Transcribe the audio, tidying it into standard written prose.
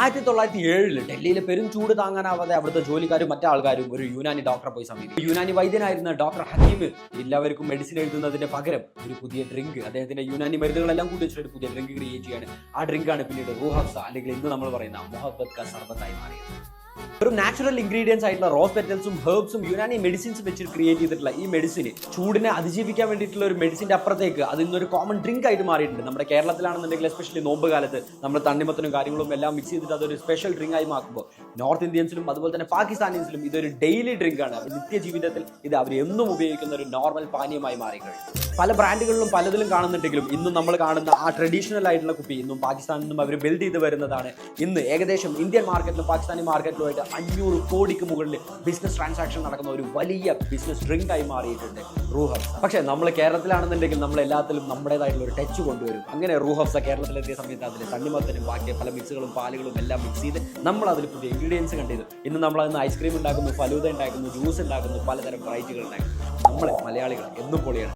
1907 ഡൽഹിയിലെ പെരും ചൂട് താങ്ങാനാവാതെ അവിടുത്തെ ജോലിക്കാരും മറ്റാൾക്കാരും ഒരു യുനാനി ഡോക്ടറെ പോയി സമീപിച്ചു. യുനാനി വൈദ്യനായിരുന്ന ഡോക്ടർ ഹക്കീം എല്ലാവർക്കും മെഡിസിൻ എഴുതുന്നതിന്റെ പകരം ഒരു പുതിയ ഡ്രിങ്ക്, അദ്ദേഹത്തിന്റെ യുനാനി മരുന്നുകളെല്ലാം കൂടി വെച്ചിട്ട് ഒരു പുതിയ ഡ്രിങ്ക് ക്രിയേറ്റ് ചെയ്യാണ്. ആ ഡ്രിങ്കാണ് പിന്നീട് റൂഹ് അഫ്സ, അല്ലെങ്കിൽ ഇന്ന് നമ്മൾ പറയുന്ന മുഹബ്ബത്ത് കാ സർബത്തായി മാറിയത്. ഒരു നാച്ചുറൽ ഇൻഗ്രീഡിയൻസ് ആയിട്ടുള്ള റോസ് പെറ്റൽസും ഹെർബ്സും യുനാനി മെഡിസിൻസ് വെച്ച് ക്രിയേറ്റ് ചെയ്തിട്ടുള്ള ഈ മെഡിസിന് ചൂടിനെ അതിജീവിക്കാൻ വേണ്ടിയിട്ടുള്ള ഒരു മെഡിസിന്റെ അപ്പുറത്തേക്ക് അത് ഇന്നൊരു കോമൺ ഡ്രിങ്ക് ആയിട്ട് മാറിയിട്ടുണ്ട്. നമ്മുടെ കേരളത്തിലാണെന്നുണ്ടെങ്കിൽ എസ്പെഷ്യലി നോമ്പ് കാലത്ത് നമ്മൾ തണ്ണിമത്തനും കാര്യങ്ങളും എല്ലാം മിക്സ് ചെയ്തിട്ട് അതൊരു സ്പെഷ്യൽ ഡ്രിങ്ക് ആയി മാക്കുമ്പോൾ നോർത്ത് ഇന്ത്യൻസിലും അതുപോലെ തന്നെ പാകിസ്ഥാനീസിലും ഇതൊരു ഡെയിലി ഡ്രിങ്ക് ആണ്. അപ്പോൾ നിത്യജീവിതത്തിൽ ഇത് അവർ എന്നും ഉപയോഗിക്കുന്ന ഒരു നോർമൽ പാനീയമായി മാറിക്കഴിഞ്ഞു. പല ബ്രാൻഡുകളിലും പലതിലും കാണുന്നുണ്ടെങ്കിലും ഇന്നും നമ്മൾ കാണുന്ന ആ ട്രഡീഷണൽ ആയിട്ടുള്ള കുപ്പി ഇന്നും പാകിസ്ഥാനിൽ നിന്നും അവർ ബിൽഡ് ചെയ്ത് വരുന്നതാണ്. ഇന്ന് ഏകദേശം ഇന്ത്യൻ മാർക്കറ്റിലും പാകിസ്ഥാനി മാർക്കറ്റിലുമായിട്ട് 500 കോടിക്ക് മുകളിൽ ബിസിനസ് ട്രാൻസാക്ഷൻ നടക്കുന്ന ഒരു വലിയ ബിസിനസ് ഡ്രിങ്ക് ആയി മാറിയിട്ടുണ്ട് റൂഹ് അഫ്സ. പക്ഷേ നമ്മൾ കേരളത്തിലാണെന്നുണ്ടെങ്കിൽ നമ്മൾ എല്ലാത്തിലും നമ്മുടേതായിട്ടുള്ള ഒരു ടച്ച് കൊണ്ടുവരും. അങ്ങനെ റൂഹ് അഫ്സ കേരളത്തിലെത്തിയ സമയത്ത് അതിൽ തണ്ണിമത്തനും ബാക്കി പല മിക്സുകളും പാലുകളും എല്ലാം മിക്സ് ചെയ്ത് നമ്മൾ അതിൽ പുതിയ ഇൻഗ്രീഡിയൻസ് കണ്ടിരുന്നു. ഇന്ന് നമ്മൾ അതിന് ഐസ്ക്രീം ഉണ്ടാക്കുന്നു, ഫലൂദ ഉണ്ടാക്കുന്നു, ജ്യൂസ് ഉണ്ടാക്കുന്നു, പലതരം വെറൈറ്റികൾ ഉണ്ടാക്കുന്നു. നമ്മളെ മലയാളികൾ എന്നും പൊളിയാണ്.